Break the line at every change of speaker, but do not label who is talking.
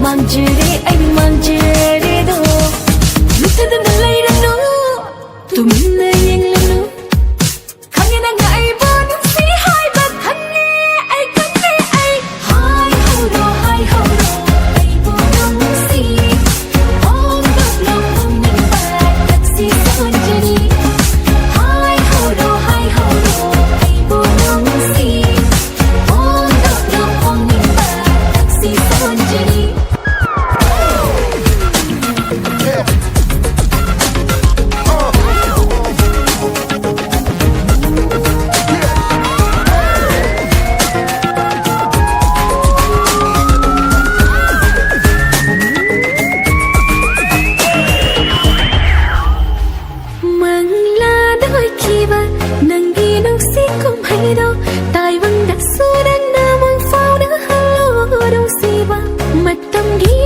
mang chưa đi anh mang chưa đi đâu lúc thế thân lấy đang nói tụi mình nơi nhanh lên nữa không như đang ngại buồn những sĩ hai bậc thân nghe ai cũng nghe ai hai hầu đồ ai buồn đông sĩ ôm đốt lòng không nhìn bạc thật sĩ son chưa đi hai hầu đồ ai buồn đông sĩ ôm đốt lòng không nhìn bạc thật sĩ son chưa đi. Hãy subscribe cho kênh Ghiền Mì Gõ để không bỏ lỡ những video hấp dẫn.